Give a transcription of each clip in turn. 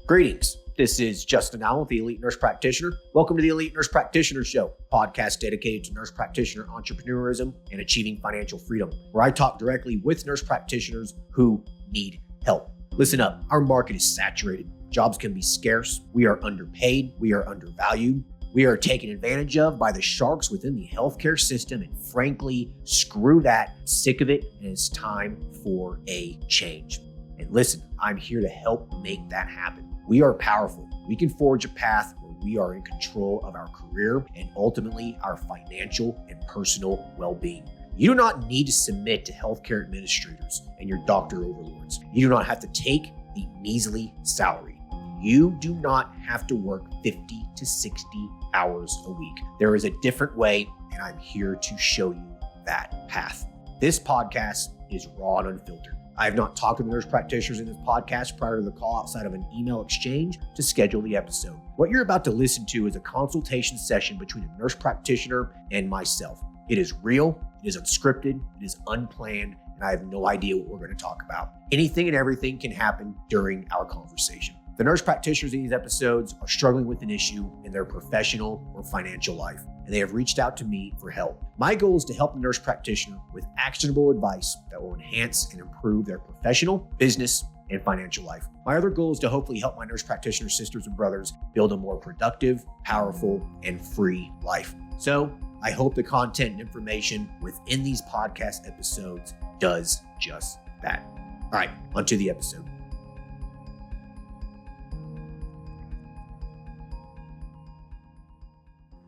Greetings. This is Justin Allen with the Elite Nurse Practitioner. Welcome to the Elite Nurse Practitioner Show, podcast dedicated to nurse practitioner entrepreneurism and achieving financial freedom, where I talk directly with nurse practitioners who need help. Listen up, our market is saturated. Jobs can be scarce. We are underpaid. We are undervalued. We are taken advantage of by the sharks within the healthcare system, and frankly, screw that. Sick of it, and it's time for a change. And listen, I'm here to help make that happen. We are powerful. We can forge a path where we are in control of our career and ultimately our financial and personal well-being. You do not need to submit to healthcare administrators and your doctor overlords. You do not have to take the measly salary. You do not have to work 50 to 60 hours a week. There is a different way, and I'm here to show you that path. This podcast is raw and unfiltered. I have not talked to the nurse practitioners in this podcast prior to the call outside of an email exchange to schedule the episode. What you're about to listen to is a consultation session between a nurse practitioner and myself. It is real, it is unscripted, it is unplanned, and I have no idea what we're going to talk about. Anything and everything can happen during our conversation. The nurse practitioners in these episodes are struggling with an issue in their professional or financial life, and they have reached out to me for help. My goal is to help the nurse practitioner with actionable advice that will enhance and improve their professional, business, and financial life. My other goal is to hopefully help my nurse practitioner sisters and brothers build a more productive, powerful, and free life. So I hope the content and information within these podcast episodes does just that. All right, onto the episode.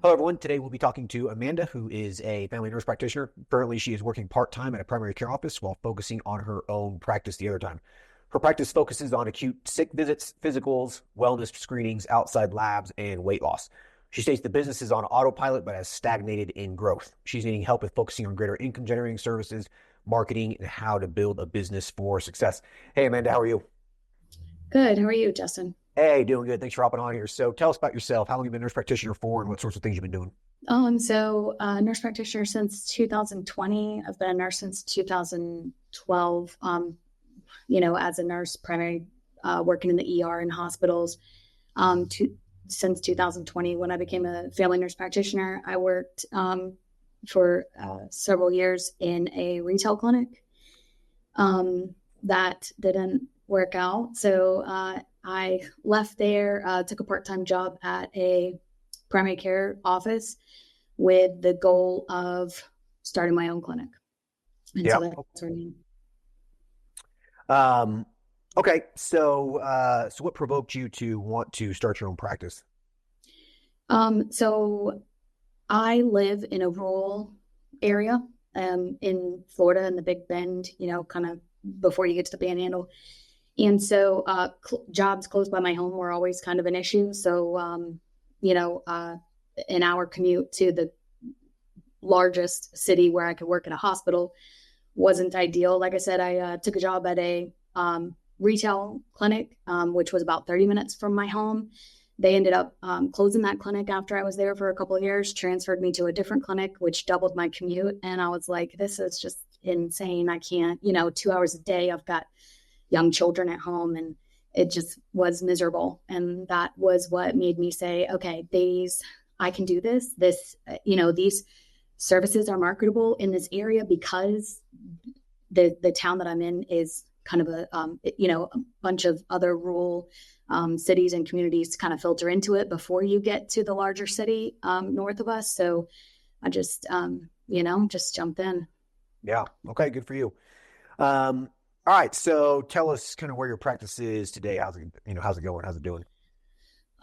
Hello, everyone. Today we'll be talking to Amanda, who is a family nurse practitioner. Currently, she is working part-time at a primary care office while focusing on her own practice the other time. Her practice focuses on acute sick visits, physicals, wellness screenings, outside labs, and weight loss. She states the business is on autopilot but has stagnated in growth. She's needing help with focusing on greater income-generating services, marketing, and how to build a business for success. Hey, Amanda, how are you? Good. How are you, Justin? Hey, doing good. Thanks for hopping on here. So tell us about yourself. How long have you been a nurse practitioner for and what sorts of things you've been doing? So nurse practitioner since 2020. I've been a nurse since 2012, as a nurse, primary, working in the ER in hospitals. Since 2020, when I became a family nurse practitioner, I worked for several years in a retail clinic. That didn't work out. So I left there, took a part-time job at a primary care office with the goal of starting my own clinic. And so that's where I am. Okay. So what provoked you to want to start your own practice? So I live in a rural area, in Florida, in the Big Bend, kind of before you get to the Panhandle. And so jobs close by my home were always kind of an issue. So, an hour commute to the largest city where I could work at a hospital wasn't ideal. Like I said, I took a job at a retail clinic, which was about 30 minutes from my home. They ended up closing that clinic after I was there for a couple of years, transferred me to a different clinic, which doubled my commute. And I was like, this is just insane. I can't, 2 hours a day. I've got young children at home, and it just was miserable. And that was what made me say, okay, I can do this. These services are marketable in this area because the town that I'm in is kind of a bunch of other rural cities and communities kind of filter into it before you get to the larger city north of us. So I just jumped in. Yeah. Okay. Good for you. All right. So tell us kind of where your practice is today. How's it going? How's it doing?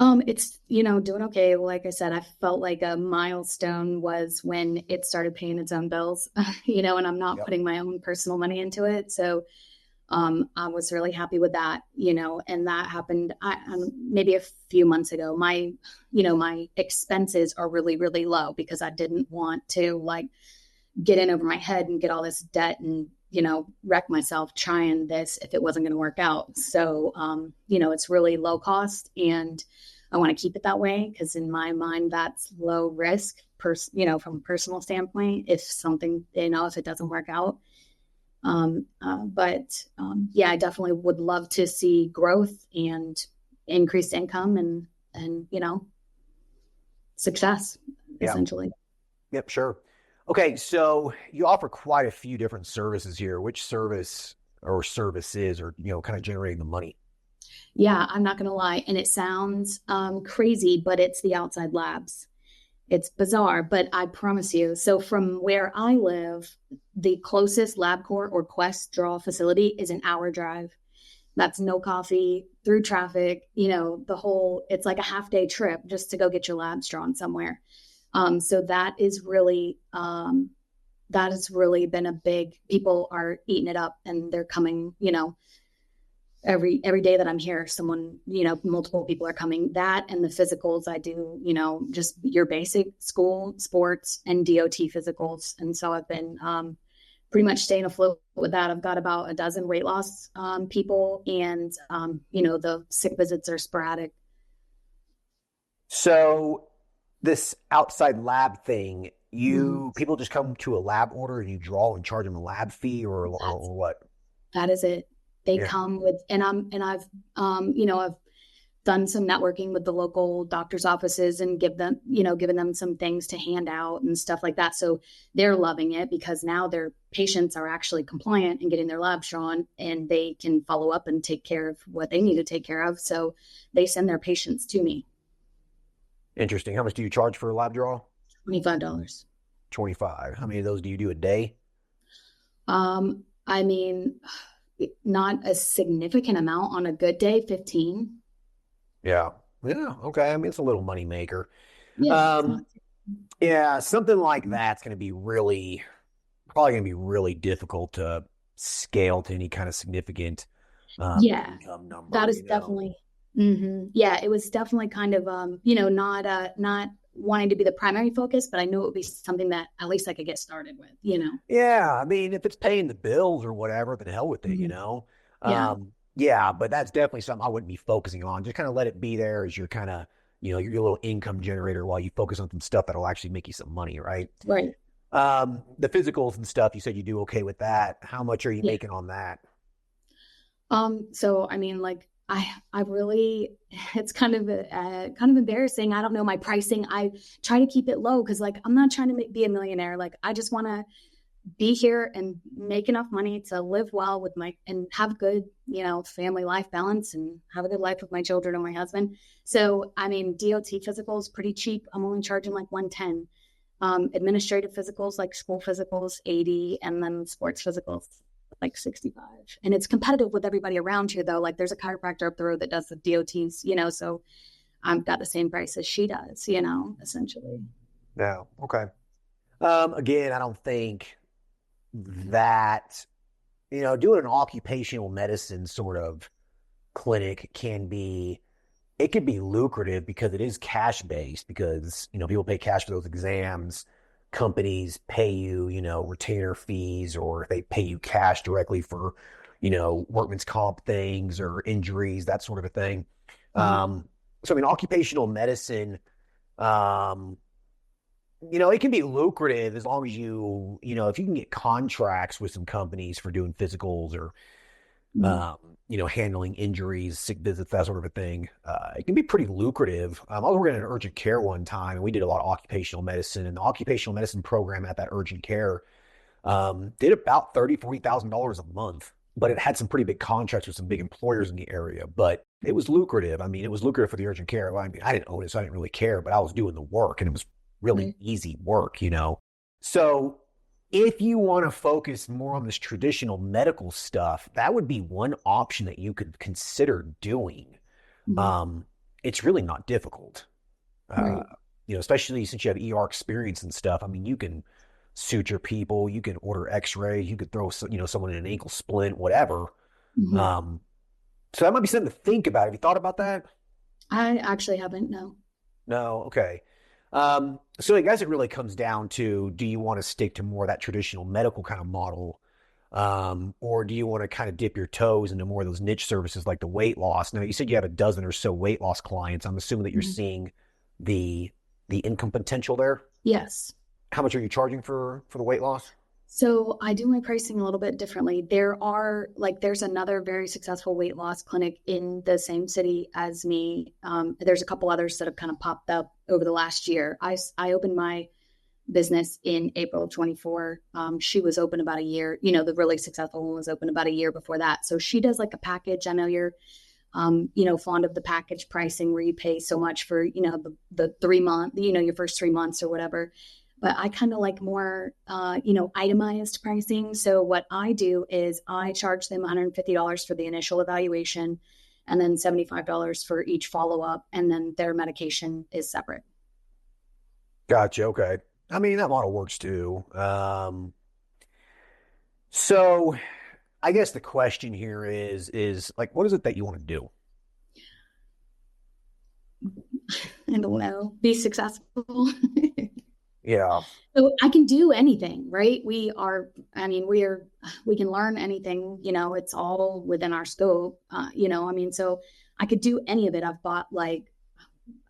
It's, doing okay. Like I said, I felt like a milestone was when it started paying its own bills, and I'm not putting my own personal money into it. So, I was really happy with that, and that happened maybe a few months ago. My expenses are really, really low because I didn't want to get in over my head and get all this debt and, wreck myself trying this if it wasn't going to work out. So, it's really low cost, and I want to keep it that way because in my mind, that's low risk, from a personal standpoint, if something, if it doesn't work out. I definitely would love to see growth and increased income and success, Yeah. essentially. Yep, sure. Okay, so you offer quite a few different services here. Which service or services are, kind of generating the money? Yeah, I'm not going to lie. And it sounds crazy, but it's the outside labs. It's bizarre, but I promise you. So from where I live, the closest LabCorp or Quest draw facility is an hour drive. That's no coffee through traffic, it's like a half day trip just to go get your labs drawn somewhere. So that has really been a big, people are eating it up and they're coming, every day that I'm here, someone, multiple people are coming. That and the physicals I do, just your basic school, sports, and DOT physicals. And so I've been pretty much staying afloat with that. I've got about a dozen weight loss people, and the sick visits are sporadic. So this outside lab thing, people just come to a lab order and you draw and charge them a lab fee or what? That is it. They Yeah. come with, and I've done some networking with the local doctor's offices and given them some things to hand out and stuff like that. So they're loving it because now their patients are actually compliant and getting their labs drawn, and they can follow up and take care of what they need to take care of. So they send their patients to me. Interesting. How much do you charge for a lab draw? $25. 25. How many of those do you do a day? I mean, not a significant amount on a good day, 15. Yeah. Yeah. Okay. I mean, it's a little money maker. Yeah. Yeah, something like that's probably going to be really difficult to scale to any kind of significant income number. That is definitely. Yeah, it was definitely kind of not wanting to be the primary focus, but I knew it would be something that at least I could get started with. Yeah, I mean, if it's paying the bills or whatever, then hell with it. Yeah. Yeah, but that's definitely something I wouldn't be focusing on. Just kind of let it be there as your kind of, your little income generator while you focus on some stuff that'll actually make you some money, right? Right. The physicals and stuff, you said you do okay with that. How much are you making on that? So I mean, like I really, it's kind of embarrassing. I don't know my pricing. I try to keep it low because I'm not trying to be a millionaire. I just want to be here and make enough money to live well and have good, family life balance and have a good life with my children and my husband. So, I mean, DOT physical is pretty cheap. I'm only charging like 110. Administrative physicals, like school physicals, 80, and then sports physicals, like 65. And it's competitive with everybody around here though. Like there's a chiropractor up the road that does the DOTs, so I've got the same price as she does, essentially. Yeah. Okay. Again, I don't think that, doing an occupational medicine sort of clinic it could be lucrative because it is cash based because, people pay cash for those exams. Companies pay you, retainer fees, or they pay you cash directly for, workman's comp things or injuries, that sort of a thing. So I mean, occupational medicine, it can be lucrative as long as if you can get contracts with some companies for doing physicals or, handling injuries, sick visits, that sort of a thing. It can be pretty lucrative. I was working in an urgent care one time, and we did a lot of occupational medicine. And the occupational medicine program at that urgent care did about $40,000 a month. But it had some pretty big contracts with some big employers in the area. But it was lucrative. I mean, it was lucrative for the urgent care. Well, I mean, I didn't own it, so I didn't really care. But I was doing the work, and it was really easy work, So if you want to focus more on this traditional medical stuff, that would be one option that you could consider doing. It's really not difficult, Right. Especially since you have ER experience and stuff. I mean, you can suture people, you can order x-rays, you could throw, someone in an ankle splint, whatever. So that might be something to think about. Have you thought about that? I actually haven't, no. No. Okay. So I guess it really comes down to, do you want to stick to more of that traditional medical kind of model? Or do you want to kind of dip your toes into more of those niche services like the weight loss? Now, you said you have a dozen or so weight loss clients. I'm assuming that you're seeing the income potential there. Yes. How much are you charging for the weight loss? So I do my pricing a little bit differently. There's another very successful weight loss clinic in the same city as me. There's a couple others that have kind of popped up over the last year. I opened my business in April of 24. She was open about a year. The really successful one was open about a year before that. So she does like a package. I know you're, fond of the package pricing where you pay so much for, the 3 month, your first 3 months or whatever. But I kind of like more, itemized pricing. So what I do is I charge them $150 for the initial evaluation and then $75 for each follow-up. And then their medication is separate. Gotcha. Okay. I mean, that model works too. So I guess the question here is like, what is it that you want to do? I don't know, be successful. Yeah. So I can do anything, right? We can learn anything, it's all within our scope. So I could do any of it. I've bought like,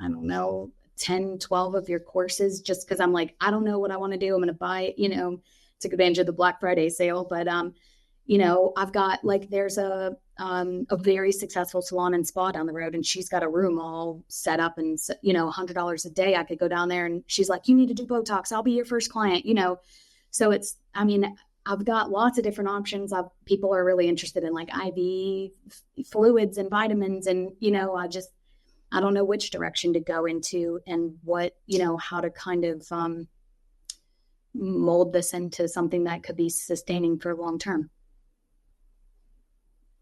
I don't know, 10, 12 of your courses just because I'm like, I don't know what I want to do. I'm going to buy, took advantage of the Black Friday sale, but, I've got like, there's a very successful salon and spa down the road, and she's got a room all set up and, $100 a day. I could go down there and she's like, you need to do Botox. I'll be your first client, So I've got lots of different options. People are really interested in like IV fluids and vitamins. And, I don't know which direction to go into and what, how to kind of mold this into something that could be sustaining for long term.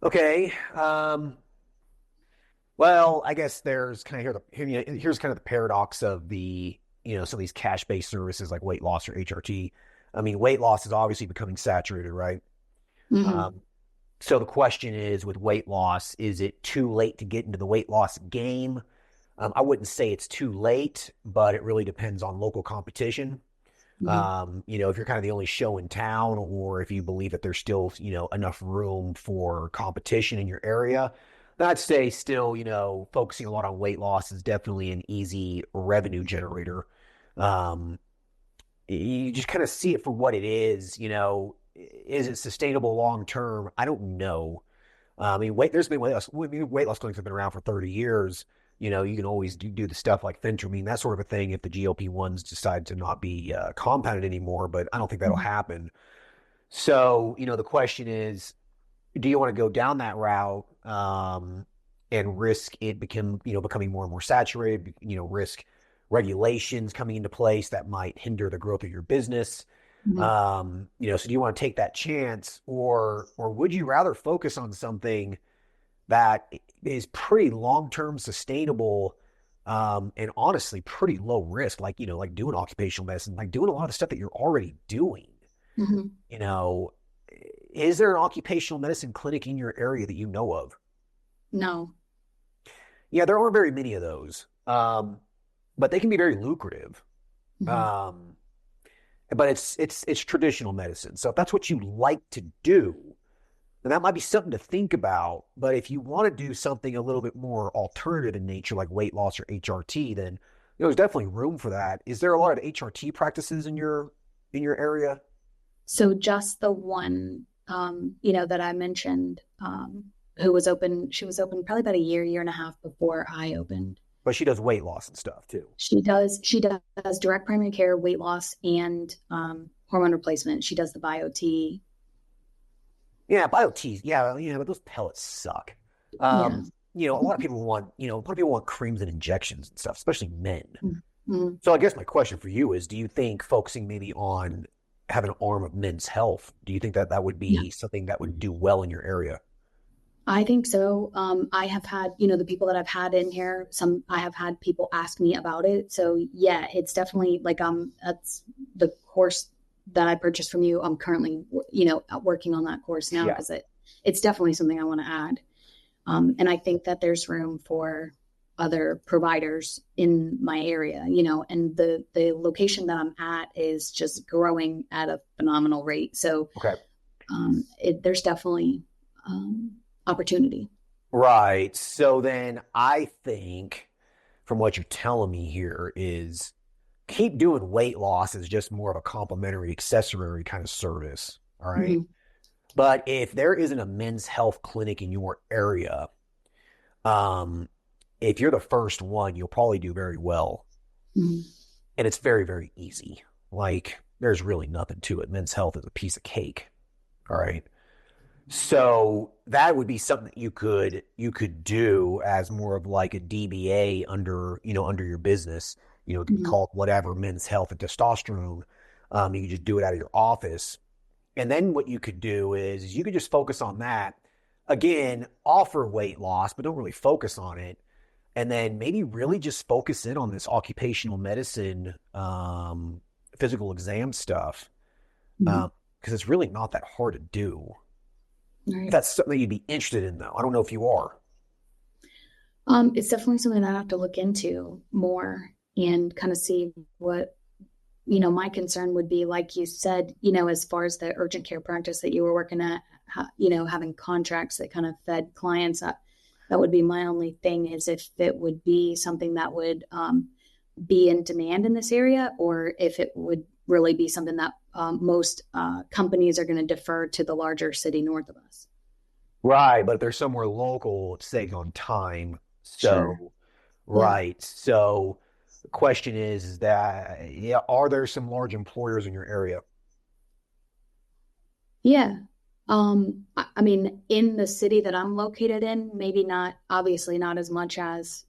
Okay. Well, I guess there's kind of here's kind of the paradox of some of these cash-based services like weight loss or HRT. I mean, weight loss is obviously becoming saturated, right? Mm-hmm. So the question is, with weight loss, is it too late to get into the weight loss game? I wouldn't say it's too late, but it really depends on local competition. Mm-hmm. If you're kind of the only show in town, or if you believe that there's still, enough room for competition in your area, then I'd say still, focusing a lot on weight loss is definitely an easy revenue generator. Um, you just kind of see it for what it is, is it sustainable long term? I don't know. I mean, there's been weight loss clinics have been around for 30 years. You can always do the stuff like phentermine, that sort of a thing, if the GLP-1s decide to not be compounded anymore, but I don't think that'll happen. So, the question is, do you want to go down that route and risk it becoming more and more saturated, risk regulations coming into place that might hinder the growth of your business? Mm-hmm. So do you want to take that chance, or would you rather focus on something that is pretty long-term sustainable, and honestly pretty low risk, like doing occupational medicine, like doing a lot of stuff that you're already doing? Mm-hmm. Is there an occupational medicine clinic in your area that you know of? No. Yeah, there aren't very many of those, but they can be very lucrative. Mm-hmm. But it's traditional medicine, so if that's what you like to do, then that might be something to think about. But if you want to do something a little bit more alternative in nature, like weight loss or HRT, then there's definitely room for that. Is there a lot of HRT practices in your area? So just the one, that I mentioned, who was open, she was open probably about a year and a half before I opened. But she does weight loss and stuff too. She does direct primary care, weight loss, and hormone replacement. She does the BioT. Yeah, BioTs. Yeah, but those pellets suck. Yeah. A lot of people want creams and injections and stuff, especially men. Mm-hmm. So I guess my question for you is, do you think focusing maybe on having an arm of men's health, do you think that would be something that would do well in your area? I think so. I have had, the people that I've had in here, I have had people ask me about it. So yeah, it's definitely like, that's the course that I purchased from you. I'm currently, working on that course now because it's definitely something I want to add. And I think that there's room for other providers in my area, and the location that I'm at is just growing at a phenomenal rate. So Okay. There's definitely, opportunity. Right. So then I think from what you're telling me here is keep doing weight loss as just more of a complementary accessory kind of service. All right. Mhm. But if there isn't a men's health clinic in your area, um, if you're the first one, you'll probably do very well. Mhm. And it's very, very easy. Like there's really nothing to it. Men's health is a piece of cake. All right. So that would be something that you could do as more of like a DBA under your business. It could be Mhm. called whatever, men's health and testosterone. You could just do it out of your office. And then what you could do is you could just focus on that. Again, offer weight loss, but don't really focus on it. And then maybe really just focus in on this occupational medicine, physical exam stuff. Mhm. Because it's really not that hard to do. If Right. that's something that you'd be interested in, though. I don't know if you are. It's definitely something that I have to look into more and kind of see what, my concern would be, like you said, as far as the urgent care practice that you were working at, having contracts that kind of fed clients. That would be my only thing, is if it would be something that would be in demand in this area, or if it would really be something that most companies are going to defer to the larger city north of us. Right, but if there's somewhere local, it's saving on time. Sure. So, Yeah. right. So the question is that, yeah, are there some large employers in your area? Yeah. I mean, in the city that I'm located in, maybe not, obviously not as much as,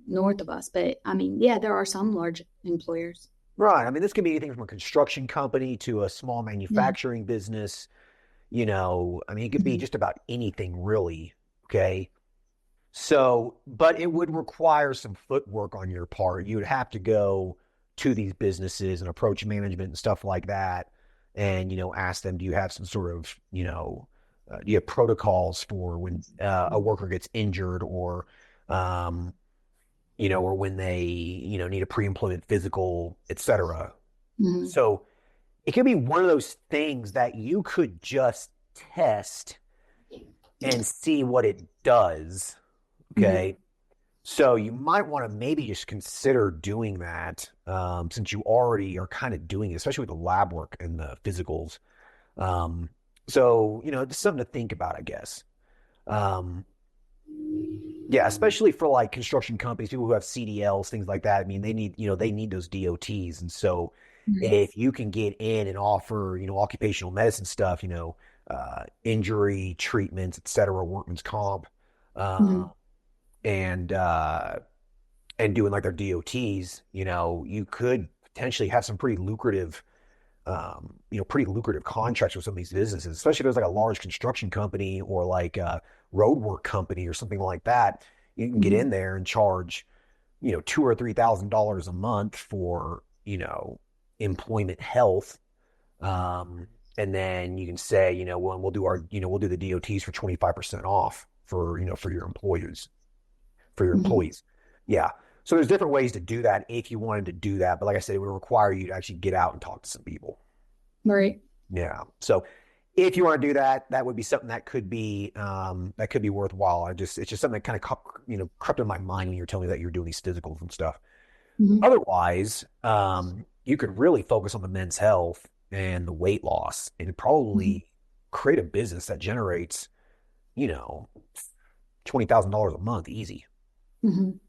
north of us, but I mean, yeah, there are some large employers. Right. I mean, this could be anything from a construction company to a small Yeah. manufacturing business. I mean, it could be Mhm. just about anything really. Okay. So, but it would require some footwork on your part. You would have to go to these businesses and approach management and stuff like that. And, ask them, do you have some sort of, do you have protocols for when a worker gets injured um, or when they, need a pre-employment physical, et cetera. Mhm. So it could be one of those things that you could just test and see what it does. Mhm. Okay. So you might want to maybe just consider doing that, since you already are kind of doing it, especially with the lab work and the physicals. Um, so, it's something to think about, I guess. Um, yeah, especially for like construction companies, people who have CDLs, things like that. I mean, they need those DOTs. And so Right. if you can get in and offer, occupational medicine stuff, injury treatments, et cetera, workman's comp, uh, Mhm. and doing like their DOTs, you could potentially have some pretty lucrative contracts with some of these businesses, especially if there's like a large construction company or like a roadwork company or something like that. You can get in Mhm. there and charge, $2,000 or $3,000 a month for, employment health. And then you can say, well, we'll do the DOTs for 25% off for your employees for your Mhm. employees. Yeah. So there's different ways to do that if you wanted to do that. But like I said, it would require you to actually get out and talk to some people. Right. Yeah. So if you want to do that, that would be something that could be worthwhile. It's just something that kind of crept in my mind when you were telling me that you're doing these physicals and stuff. Mhm. Otherwise, you could really focus on the men's health and the weight loss and Mhm. probably create a business that generates, you know, $20,000 a month easy. Mhm.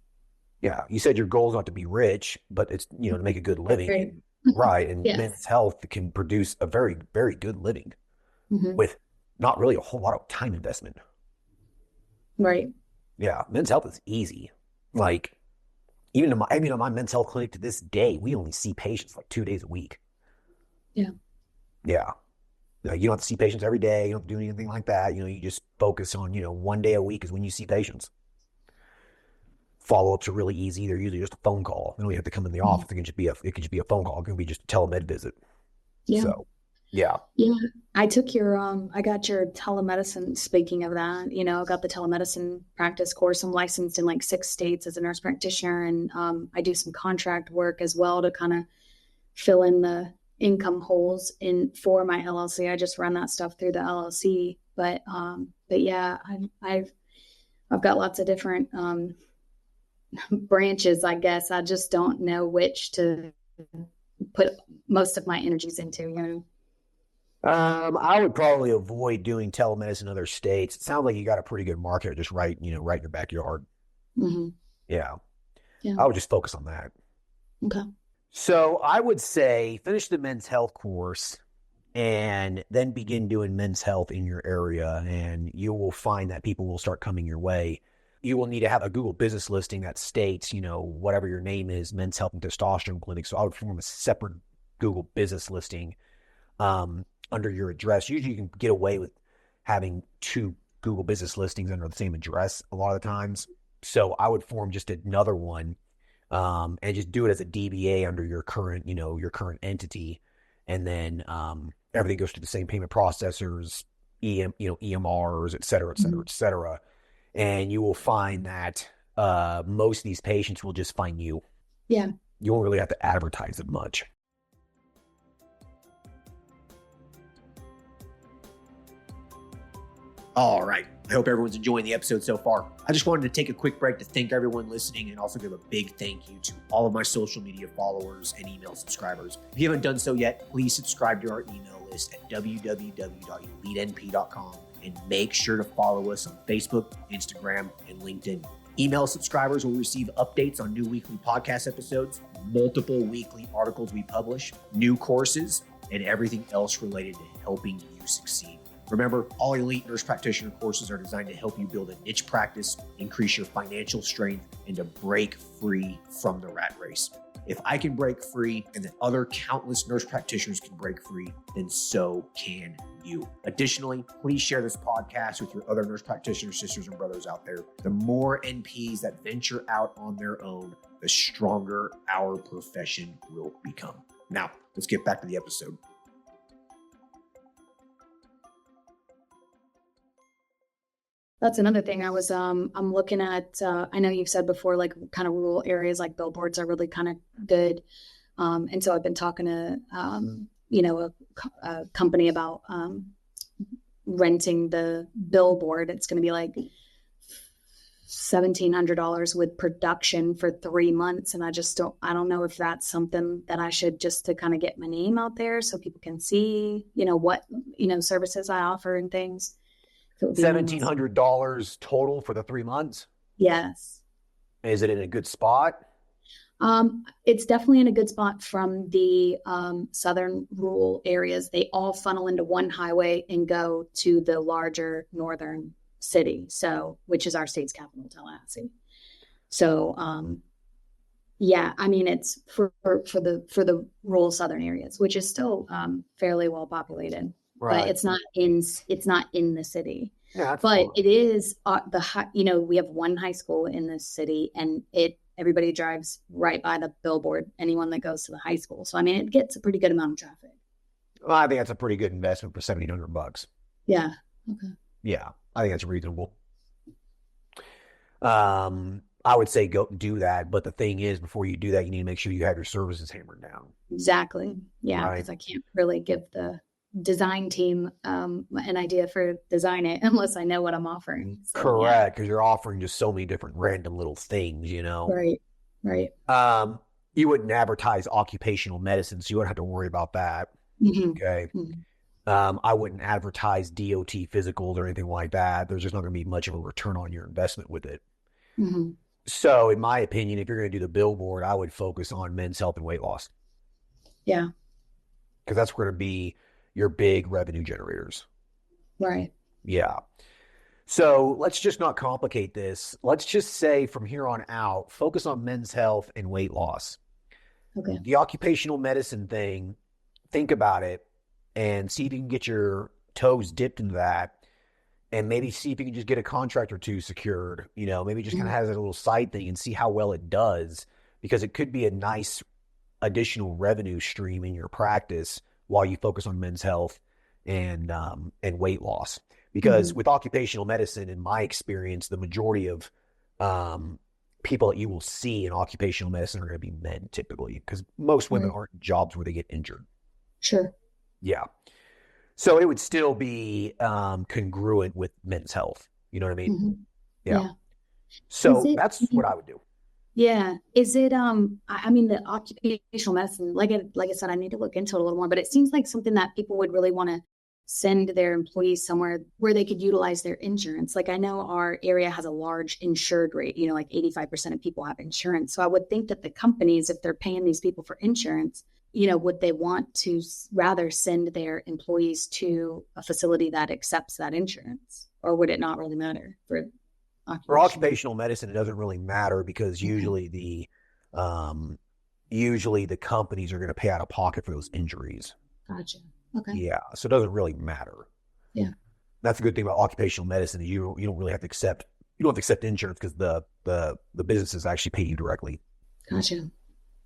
Yeah, you said your goal is not to be rich, but it's, to make a good living. Right. And right, and men's Yes. health can produce a very, very good living Mhm. with not really a whole lot of time investment. Right. Yeah, men's health is easy. Like even in my men's health clinic to this day, we only see patients like 2 days a week. Yeah. Yeah. You don't have to see patients every day. You don't have to do anything like that. You just focus on, one day a week is when you see patients. Follow-ups are really easy. They're usually just a phone call. You don't have to come in the Mhm. office. It could just be a phone call. It can be just a telemed visit. Yeah. So, yeah. Yeah, I got your telemedicine. Speaking of that, I got the telemedicine practice course. I'm licensed in like 6 states as a nurse practitioner, and I do some contract work as well to kind of fill in the income holes in for my LLC. I just run that stuff through the LLC, but yeah, I've got lots of different branches. I guess I just don't know which to put most of my energies into, you know. I would probably avoid doing telemedicine in other states. It sounds like you got a pretty good market just right in your backyard. Mm-hmm. Yeah. Yeah. I would just focus on that. Okay. So I would say finish the men's health course and then begin doing men's health in your area, and you will find that people will start coming your way. You will need to have a Google business listing that states, whatever your name is, Men's Health and Testosterone Clinic. So I would form a separate Google business listing under your address. Usually you can get away with having 2 Google business listings under the same address a lot of the times. So I would form just another one and just do it as a DBA under your current entity. And then everything goes to the same payment processors, EMRs, et cetera, et cetera, et cetera. And you will find that most of these patients will just find you. Yeah. You won't really have to advertise it much. All right. I hope everyone's enjoying the episode so far. I just wanted to take a quick break to thank everyone listening and also give a big thank you to all of my social media followers and email subscribers. If you haven't done so yet, please subscribe to our email list at www.elitenp.com and make sure to follow us on Facebook, Instagram, and LinkedIn. Email subscribers will receive updates on new weekly podcast episodes, multiple weekly articles we publish, new courses, and everything else related to helping you succeed. Remember, all elite nurse practitioner courses are designed to help you build a niche practice, increase your financial strength, and to break free from the rat race. If I can break free and the other countless nurse practitioners can break free, then so can you. Additionally, please share this podcast with your other nurse practitioner sisters and brothers out there. The more NPs that venture out on their own, the stronger our profession will become. Now, let's get back to the episode. That's another thing I was, I'm looking at, I know you've said before, like kind of rural areas, like billboards are really kind of good. And so I've been talking to, a company about renting the billboard. It's going to be like $1,700 with production for 3 months. And I don't know if that's something that I should just to kind of get my name out there so people can see, what, services I offer and things. $1,700 total for the 3 months? Yes. Is it in a good spot? It's definitely in a good spot from the southern rural areas. They all funnel into one highway and go to the larger northern city, which is our state's capital, Tallahassee. So, yeah, I mean, it's for the rural southern areas, which is still fairly well populated. Right. But it's not in the city. Yeah, but cool. It is we have one high school in this city, and everybody drives right by the billboard. Anyone that goes to the high school, so I mean, it gets a pretty good amount of traffic. Well, I think that's a pretty good investment for $1,700. Yeah. Okay. Yeah, I think that's reasonable. I would say go do that, but the thing is, before you do that, you need to make sure you have your services hammered down. Exactly. Yeah, because I can't really give the design team an idea for design it unless I know what I'm offering. So, correct, because you're offering just so many different random little things, Right. You wouldn't advertise occupational medicine, so you wouldn't have to worry about that. Mm-hmm. Okay. Mm-hmm. I wouldn't advertise DOT physicals or anything like that. There's just not going to be much of a return on your investment with it. Mm-hmm. So in my opinion, if you're going to do the billboard, I would focus on men's health and weight loss. Yeah. Because that's going to be your big revenue generators. Right. Yeah. So let's just not complicate this. Let's just say from here on out, focus on men's health and weight loss. Okay. The occupational medicine thing, think about it and see if you can get your toes dipped into that and maybe see if you can just get a contract or 2 secured, maybe just kind of has a little side thing and see how well it does, because it could be a nice additional revenue stream in your practice while you focus on men's health and weight loss. Because with occupational medicine, in my experience, the majority of people that you will see in occupational medicine are going to be men typically, because most women aren't in jobs where they get injured. Sure. Yeah. So it would still be congruent with men's health. You know what I mean? Mm-hmm. Yeah. So that's what I would do. Yeah. Is it I mean the occupational medicine, like I said, I need to look into it a little more, but it seems like something that people would really want to send their employees somewhere where they could utilize their insurance. Like I know our area has a large insured rate, like 85% of people have insurance. So I would think that the companies, if they're paying these people for insurance, would they want to rather send their employees to a facility that accepts that insurance? Or would it not really matter for For occupational? occupational medicine, it doesn't really matter because Okay. um, usually the companies are going to pay out of pocket for those injuries. Gotcha. Okay. Yeah, so it doesn't really matter. Yeah. That's a good thing about occupational medicine. You don't really have to accept you don't have to accept insurance because the businesses actually pay you directly. Gotcha.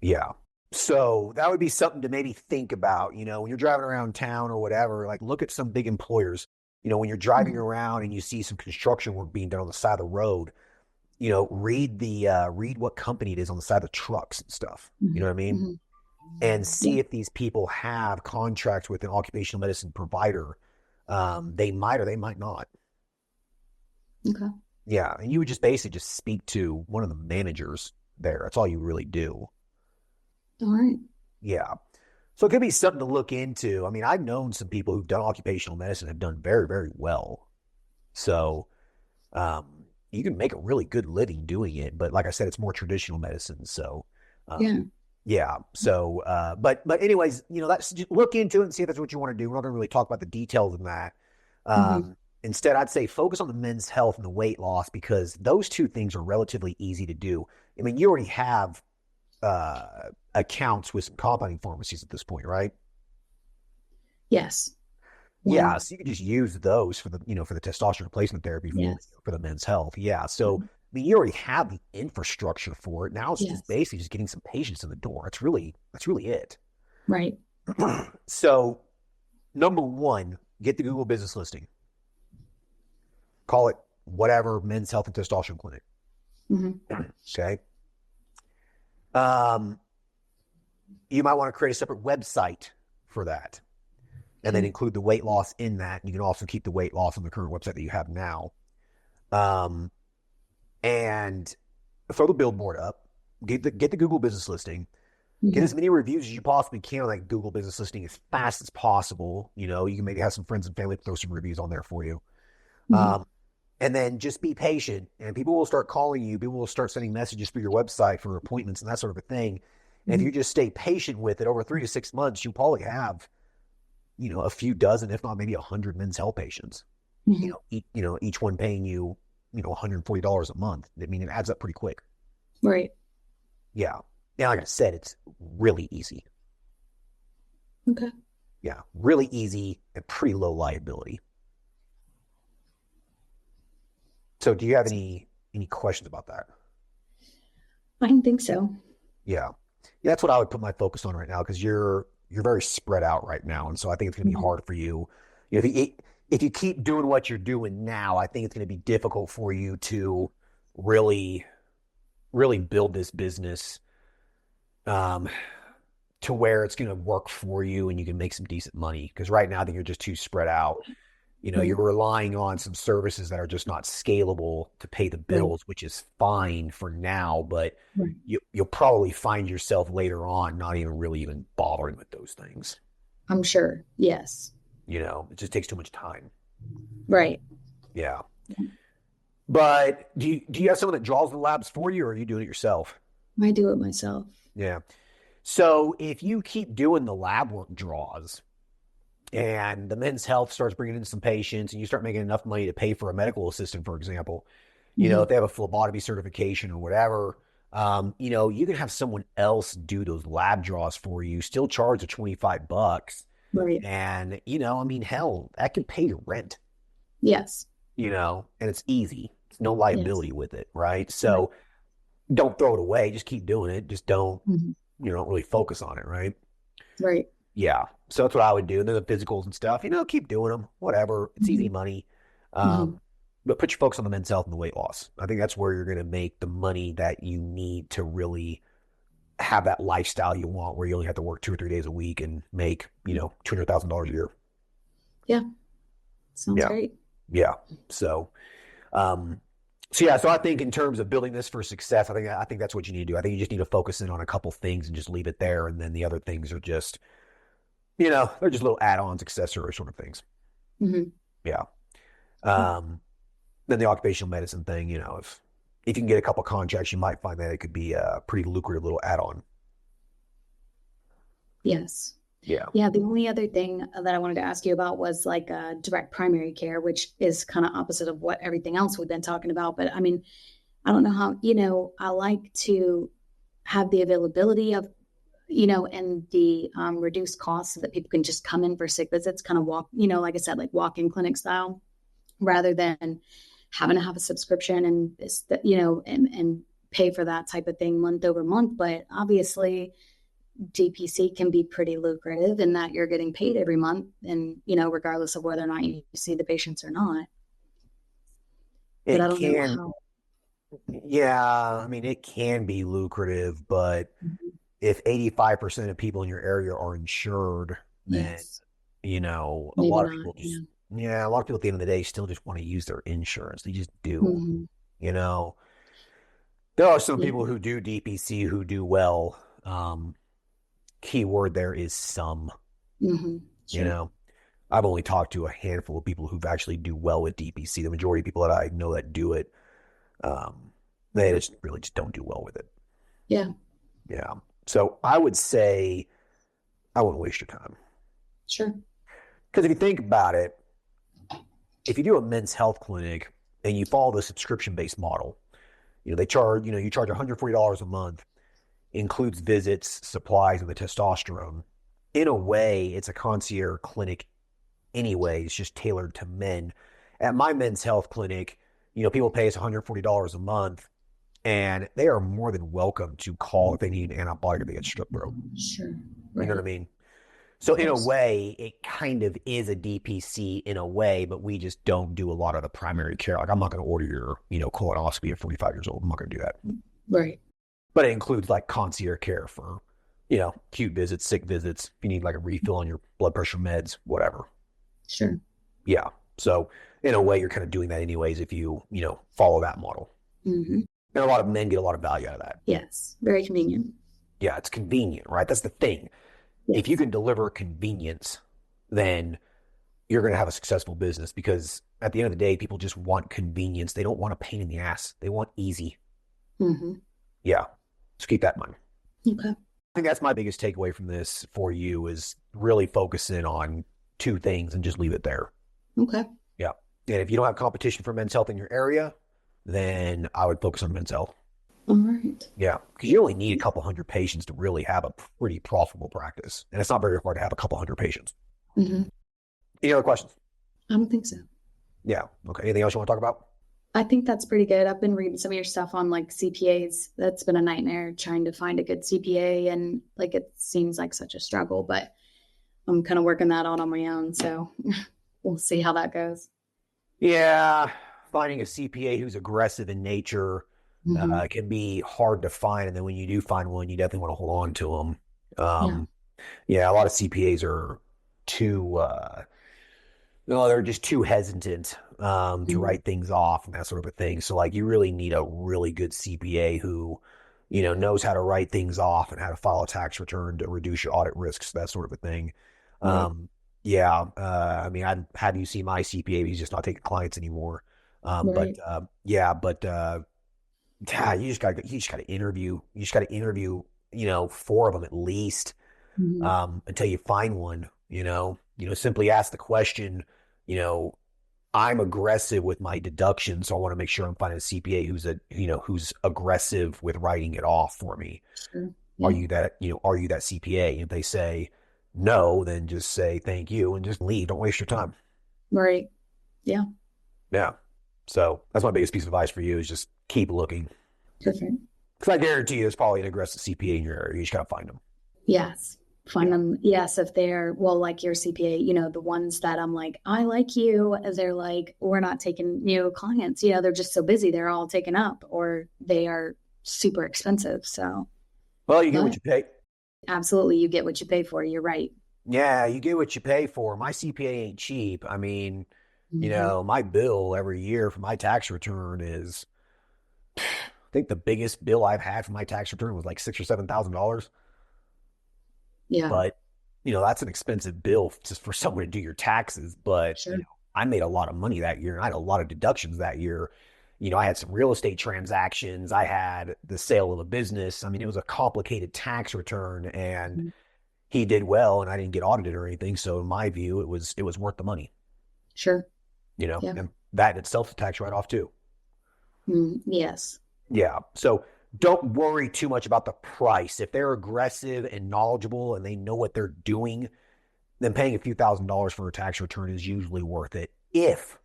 Yeah. So that would be something to maybe think about, when you're driving around town or whatever, like look at some big employers. When you're driving Mhm. around and you see some construction work being done on the side of the road, read what company it is on the side of the trucks and stuff. You know Mhm. what I mean? Mhm. And Yeah. see if these people have contracts with an occupational medicine provider. They might or they might not. Okay. Yeah, and you would just basically just speak to one of the managers there. That's all you really do. All right. Yeah. So it could be something to look into. I mean, I've known some people who've done occupational medicine have done very, very well. So you can make a really good living doing it. But like I said, it's more traditional medicine. So Yeah. yeah. So but anyways, that's just look into it and see if that's what you want to do. We're not going to really talk about the details of that. Hmm. Instead, I'd say focus on the men's health and the weight loss because those two things are relatively easy to do. I mean, you already have accounts with some compounding pharmacies at this point, right? Yes. Yeah, One. so you can just use those for the testosterone replacement therapy Yes. for the men's health. Yeah, so I mean, you already have the infrastructure for it. Now it's just Yes. basically just getting some patients in the door. That's really it. Right. So number one, get the Google business listing. Call it whatever, men's health and testosterone clinic. Hmm. Okay. Um, you might want to create a separate website for that, and then Okay. include the weight loss in that. You can also keep the weight loss on the current website that you have now. Um, and throw the billboard up, get the Google business listing, get as Hmm. many reviews as you possibly can on that Google business listing as fast as possible. You can maybe have some friends and family throw some reviews on there for you. Hmm. Um, and then just be patient, and people will start calling you. People will start sending messages through your website for appointments and that sort of a thing. And if you Hmm. just stay patient with it over 3 to 6 months, you'll probably have, a few dozen, if not maybe 100 men's health patients. Hmm. Each one paying you, $140 a month. I mean, it adds up pretty quick. Right. Yeah. Yeah, like I said, it's really easy. Okay. Yeah, really easy and pretty low liability. So, do you have any questions about that? I don't think so. Yeah, yeah, that's what I would put my focus on right now because you're very spread out right now, and so I think it's going to be Hmm. hard for you. If you keep doing what you're doing now, I think it's going to be difficult for you to really really build this business um, to where it's going to work for you and you can make some decent money. Because right now, I think you're just too spread out. You're Right. relying on some services that are just not scalable to pay the Right. bills, which is fine for now, but Right. you'll probably find yourself later on not even bothering with those things. I'm sure. Yes. It just takes too much time. Right. Yeah. But do you have someone that draws the labs for you or are you doing it yourself? I do it myself. Yeah. So if you keep doing the lab work draws, and the men's health starts bringing in some patients and you start making enough money to pay for a medical assistant, for example, if Hmm. they have a phlebotomy certification or whatever, you can have someone else do those lab draws for you, still charge the 25 bucks. Right. And, I mean, hell, that can pay your rent, Yes. and it's easy. It's no Yes. liability with it, right? Right. So don't throw it away. Just keep doing it. Just Hmm. don't really focus on it, right? Right. Yeah. So that's what I would do. And then the physicals and stuff, keep doing them, whatever. It's easy Hmm. money. Hmm. But put your focus on the men's health and the weight loss. I think that's where you're going to make the money that you need to really have that lifestyle you want, where you only have to work 2 or 3 days a week and make, $200,000 a year. Yeah. Sounds Yeah. great. Yeah. So, um, So I think in terms of building this for success, I think that's what you need to do. I think you just need to focus in on a couple things and just leave it there, and then the other things are just, they're just little add-ons, accessory sort of things. Hmm. Yeah. Um, then the occupational medicine thing, if you can get a couple contracts, you might find that it could be a pretty lucrative little add-on. Yes. Yeah. Yeah, the only other thing that I wanted to ask you about was like direct primary care, which is kind of opposite of what everything else we've been talking about. But I mean, I don't know how, I like to have the availability of, and the reduced costs so that people can just come in for sick visits, kind of walk, like I said, like walk-in clinic style, rather than having to have a subscription and, and pay for that type of thing month over month. But obviously, DPC can be pretty lucrative in that you're getting paid every month and, regardless of whether or not you see the patients or not. But I It don't know can, how. yeah, I mean, it can be lucrative, but Mhm. if 85% of people in your area are insured, then, Yes, a maybe lot of not. people Yeah. just, yeah, a lot of people at the end of the day still just want to use their insurance. They just do, Hmm. you know. There are some Yeah. people who do DPC who do well. Key word there is some, Hmm. you Sure. know. I've only talked to a handful of people who actually do well with DPC. The majority of people that I know that do it, um, they just really just don't do well with it. Yeah. Yeah. So I would say I wouldn't waste your time. Sure. Because if you think about it, if you do a men's health clinic and you follow the subscription-based model, you charge $140 a month, includes visits, supplies, and the testosterone. In a way, it's a concierge clinic anyway. It's just tailored to men. At my men's health clinic, people pay us $140 a month, and they are more than welcome to call if they need an antibiotic if they get strep throat. Sure. You know what I Right. mean? Of So in a course. way, it kind of is a DPC in a way, but we just don't do a lot of the primary care. Like I'm not going to order your, colonoscopy at 45 years old. I'm not going to do that. Right. But it includes like concierge care for, acute visits, sick visits. If you need like a refill on your blood pressure meds, whatever. Sure. Yeah. So in a way, you're kind of doing that anyways if you, follow that model. Hmm. And a lot of men get a lot of value out of that. Yes. Very convenient. Yeah, it's convenient, right? That's the thing. If you Yes. can deliver convenience, then you're going to have a successful business because at the end of the day, people just want convenience. They don't want a pain in the ass. They want easy. Hmm. Yeah. So keep that in mind. Okay. I think that's my biggest takeaway from this for you is really focus in on two things and just leave it there. Okay. Yeah. And if you don't have competition for men's health in your area, then I would focus on men's health. All right. Yeah. Because you only need a couple hundred patients to really have a pretty profitable practice. And it's not very hard to have a couple hundred patients. Hmm. Any other questions? I don't think so. Yeah. Okay. Anything else you want to talk about? I think that's pretty good. I've been reading some of your stuff on like CPAs. That's been a nightmare trying to find a good CPA, and like it seems like such a struggle, but I'm kind of working that out on my own. So we'll see how that goes. Yeah. Finding a CPA who's aggressive in nature Hmm. can be hard to find. And then when you do find one, you definitely want to hold on to them. Yeah. Yeah, a lot of CPAs are too, no, they're just too hesitant to Mhm. write things off and that sort of a thing. So like you really need a really good CPA who, knows how to write things off and how to file a tax return to reduce your audit risks, that sort of a thing. Right. Um, yeah, I mean, I'd have you see my CPA, but he's just not taking clients anymore. Right. Yeah, but you just got to interview. You just got to interview, four of them at least Hmm. until you find one. Simply ask the question. You know, I'm aggressive with my deductions, so I want to make sure I'm finding a CPA who's aggressive with writing it off for me. Sure. Are Yeah. you that CPA? If they say no, then just say thank you and just leave. Don't waste your time. Right. Yeah. Yeah. So that's my biggest piece of advice for you is just keep looking. Perfect. Because I guarantee you there's probably an aggressive CPA in your area. You just gotta find them. Yes. Find Yeah. them. Yes. If they're, well, like your CPA, the ones that I'm like, I like you. They're like, we're not taking new clients. They're just so busy. They're all taken up or they are super expensive. So, Well, you get what but you pay. absolutely, you get what you pay for. You're right. Yeah, you get what you pay for. My CPA ain't cheap. I mean, Hmm. my bill every year for my tax return is, I think the biggest bill I've had for my tax return was like $6,000 or $7,000. Yeah, But, that's an expensive bill just for someone to do your taxes. But, sure. I made a lot of money that year and I had a lot of deductions that year. I had some real estate transactions. I had the sale of a business. I mean, it was a complicated tax return and Mm, he did well and I didn't get audited or anything. So in my view, it was worth the money, sure. Yeah. and that in itself is a tax write-off too. Yes. Yeah. So don't worry too much about the price. If they're aggressive and knowledgeable and they know what they're doing, then paying a few $1,000s for a tax return is usually worth it if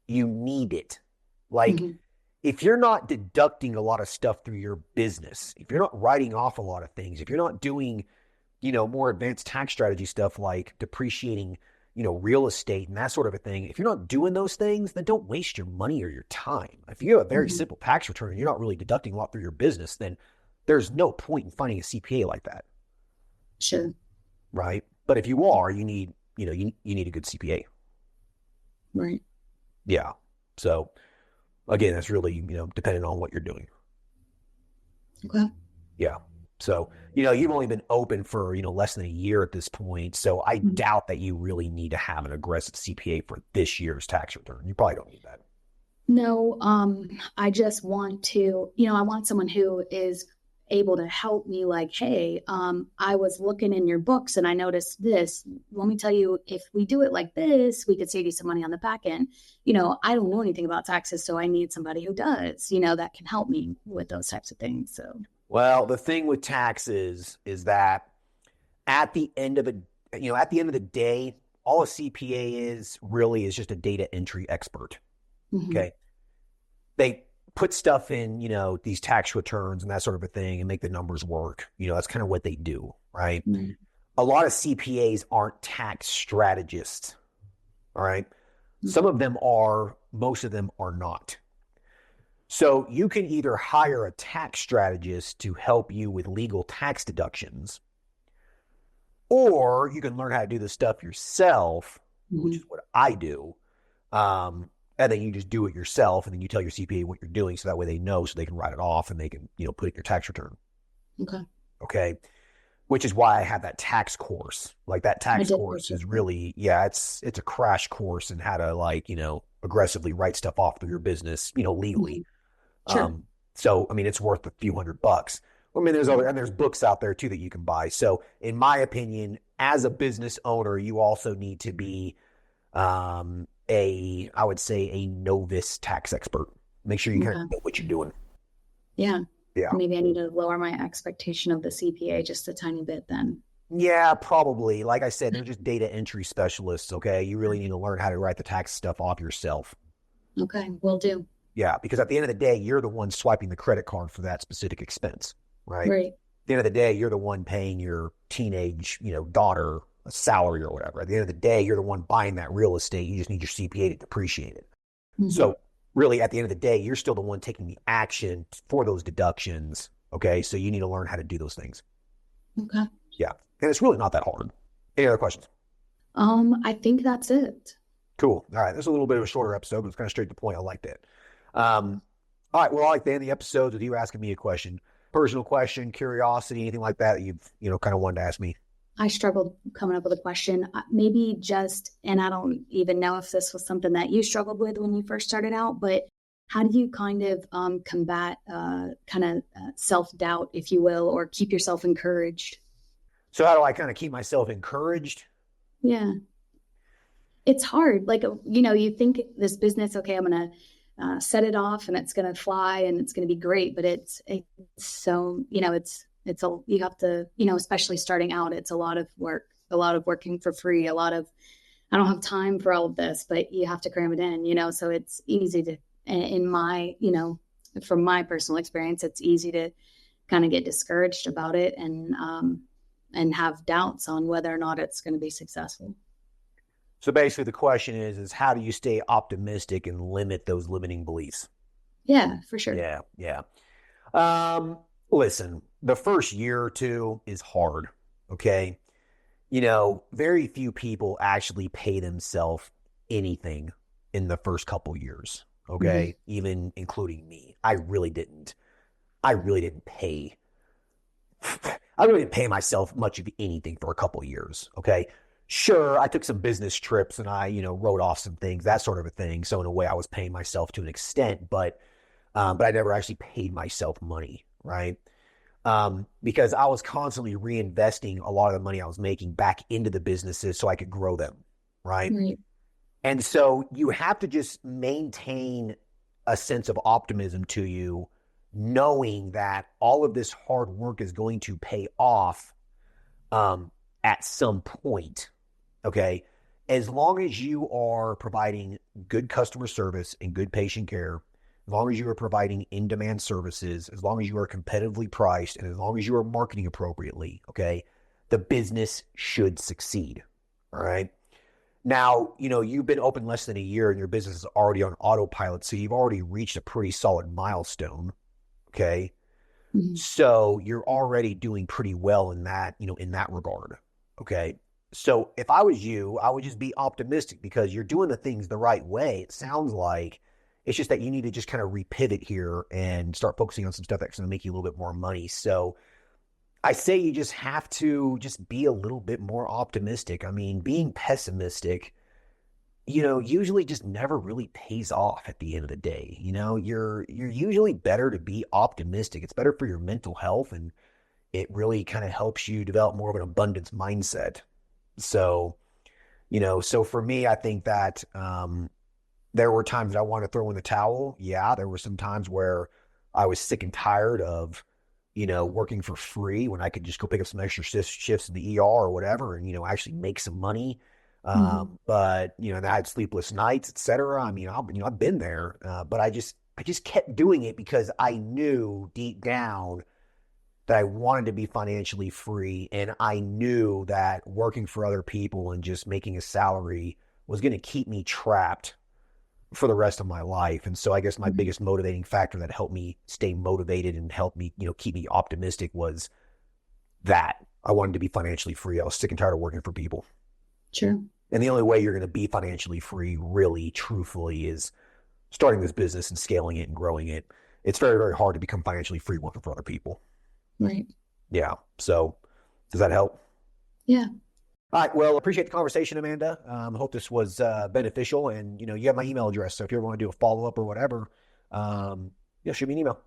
you need it. Like, Hmm. if you're not deducting a lot of stuff through your business, if you're not writing off a lot of things, if you're not doing, more advanced tax strategy stuff like depreciating, real estate and that sort of a thing, if you're not doing those things, then don't waste your money or your time. If you have a very Hmm. simple tax return and you're not really deducting a lot through your business, then there's no point in finding a CPA like that, Sure. right? But if you are, you need, you need a good CPA. Right. Yeah. So again, that's really, dependent on what you're doing. Okay. Yeah. So, you've only been open for, less than a year at this point. So I Mhm. doubt that you really need to have an aggressive CPA for this year's tax return. You probably don't need that. No, I just want to, I want someone who is able to help me like, hey, I was looking in your books and I noticed this. Let me tell you, if we do it like this, we could save you some money on the back end. I don't know anything about taxes, so I need somebody who does, that can help me with those types of things. So, Well, the thing with taxes is that at the end of at the end of the day, all a CPA is really is just a data entry expert. mhm. Okay. They put stuff in, these tax returns and that sort of a thing and make the numbers work. That's kind of what they do, right? Right. A lot of CPAs aren't tax strategists. All right. Some Mhm. of them are, most of them are not. So you can either hire a tax strategist to help you with legal tax deductions, or you can learn how to do this stuff yourself, which is Mhm. what I do. Um, and then you just do it yourself, and then you tell your CPA what you're doing, so that way they know, so they can write it off and they can, put it in your tax return. Okay. Okay. Which is why I have that tax course. Like that I tax did course purchase is it. really, yeah, it's a crash course in how to like, aggressively write stuff off through your business, legally. Mhm. Sure. So I mean, it's worth a few $100. I mean, there's books out there too that you can buy. So in my opinion, as a business owner, you also need to be I would say a novice tax expert. Make sure you kind of Okay. know what you're doing. Yeah. Yeah. Maybe I need to lower my expectation of the CPA just a tiny bit then. Yeah, probably. Like I said, they're just data entry specialists, okay? You really need to learn how to write the tax stuff off yourself. Okay, will do. Yeah, because at the end of the day, you're the one swiping the credit card for that specific expense, right? At Right. the end of the day, you're the one paying your teenage, daughter a salary or whatever. At the end of the day, you're the one buying that real estate. You just need your CPA to depreciate it. Hmm. So really, at the end of the day, you're still the one taking the action for those deductions, okay? So you need to learn how to do those things. Okay. Yeah, and it's really not that hard. Any other questions? I think that's it. Cool. All right. This is a little bit of a shorter episode, but it's kind of straight to the point. I liked it. All right. Well, I like to end the episodes with you asking me a question, personal question, curiosity, anything like that you've, kind of wanted to ask me. I struggled coming up with a question. Maybe just, and I don't even know if this was something that you struggled with when you first started out, but how do you kind of combat self-doubt, if you will, or keep yourself encouraged? So how do I kind of keep myself encouraged? Yeah. It's hard. Like, you think this business, okay, I'm going to set it off and it's going to fly and it's going to be great. But it's so, you have to, especially starting out, it's a lot of work, a lot of working for free, I don't have time for all of this, but you have to cram it in, so it's easy to, in my, from my personal experience, it's easy to kind of get discouraged about it and have doubts on whether or not it's going to be successful. So basically the question is how do you stay optimistic and limit those limiting beliefs? Yeah, for sure. Yeah. Yeah. Listen, the first year or two is hard. Okay. Very few people actually pay themselves anything in the first couple years. okay? Even including me. I really didn't pay. I really didn't pay myself much of anything for a couple of years, okay? Sure, I took some business trips and I, wrote off some things, that sort of a thing. So in a way, I was paying myself to an extent, but I never actually paid myself money, right? Because I was constantly reinvesting a lot of the money I was making back into the businesses so I could grow them, right? Right. And so you have to just maintain a sense of optimism to you, knowing that all of this hard work is going to pay off at some point, okay? As long as you are providing good customer service and good patient care, as long as you are providing in-demand services, as long as you are competitively priced, and as long as you are marketing appropriately, okay, the business should succeed, all right? Now, you've been open less than a year and your business is already on autopilot, so you've already reached a pretty solid milestone, okay? Mm-hmm. So you're already doing pretty well in that, in that regard, okay? So if I was you, I would just be optimistic because you're doing the things the right way. It sounds like it's just that you need to just kind of repivot here and start focusing on some stuff that's going to make you a little bit more money. So I say you just have to just be a little bit more optimistic. I mean, being pessimistic, usually just never really pays off at the end of the day. You're usually better to be optimistic. It's better for your mental health and it really kind of helps you develop more of an abundance mindset. So, so for me, I think that there were times that I wanted to throw in the towel. Yeah, there were some times where I was sick and tired of working for free when I could just go pick up some extra shifts in the ER or whatever and, actually make some money. But, and I had sleepless nights, et cetera. I mean, I've been there, but I just kept doing it because I knew deep down that I wanted to be financially free. And I knew that working for other people and just making a salary was going to keep me trapped for the rest of my life. And so I guess my biggest motivating factor that helped me stay motivated and helped me, keep me optimistic was that I wanted to be financially free. I was sick and tired of working for people. Sure. And the only way you're going to be financially free, really, truthfully, is starting this business and scaling it and growing it. It's very, very hard to become financially free working for other people. Right. Yeah. So does that help? Yeah. All right. Well, appreciate the conversation, Amanda. Hope this was beneficial. And, you have my email address. So if you ever want to do a follow-up or whatever, shoot me an email.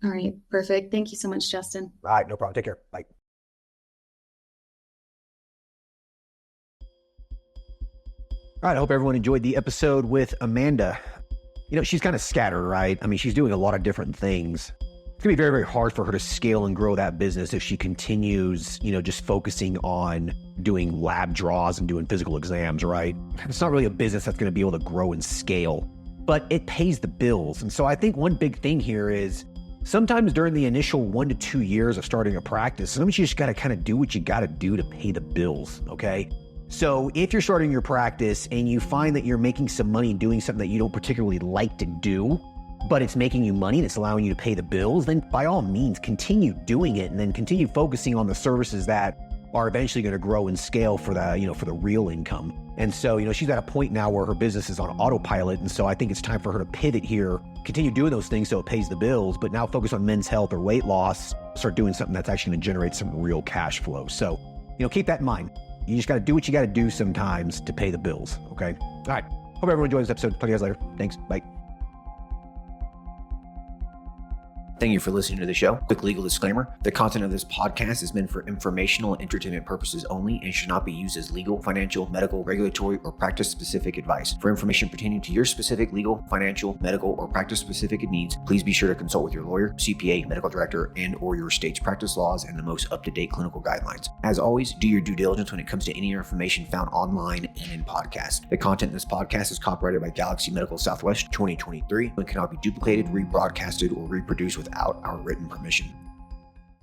All right. Perfect. Thank you so much, Justin. All right. No problem. Take care. Bye. All right. I hope everyone enjoyed the episode with Amanda. She's kind of scattered, right? I mean, she's doing a lot of different things. It's going to be very, very hard for her to scale and grow that business if she continues, just focusing on doing lab draws and doing physical exams, right? It's not really a business that's going to be able to grow and scale, but it pays the bills. And so I think one big thing here is sometimes during the initial 1 to 2 years of starting a practice, sometimes you just got to kind of do what you got to do to pay the bills, okay? So if you're starting your practice and you find that you're making some money doing something that you don't particularly like to do, but it's making you money and it's allowing you to pay the bills, then by all means, continue doing it and then continue focusing on the services that are eventually going to grow and scale for the, for the real income. And so, she's at a point now where her business is on autopilot. And so I think it's time for her to pivot here, continue doing those things so it pays the bills, but now focus on men's health or weight loss, start doing something that's actually going to generate some real cash flow. So, keep that in mind. You just got to do what you got to do sometimes to pay the bills. Okay. All right. Hope everyone enjoyed this episode. Talk to you guys later. Thanks. Bye. Thank you for listening to the show. Quick legal disclaimer. The content of this podcast is meant for informational and entertainment purposes only and should not be used as legal, financial, medical, regulatory, or practice-specific advice. For information pertaining to your specific legal, financial, medical, or practice-specific needs, please be sure to consult with your lawyer, CPA, medical director, and or your state's practice laws and the most up-to-date clinical guidelines. As always, do your due diligence when it comes to any information found online and in podcast. The content in this podcast is copyrighted by Galaxy Medical Southwest 2023 and cannot be duplicated, rebroadcasted, or reproduced without our written permission.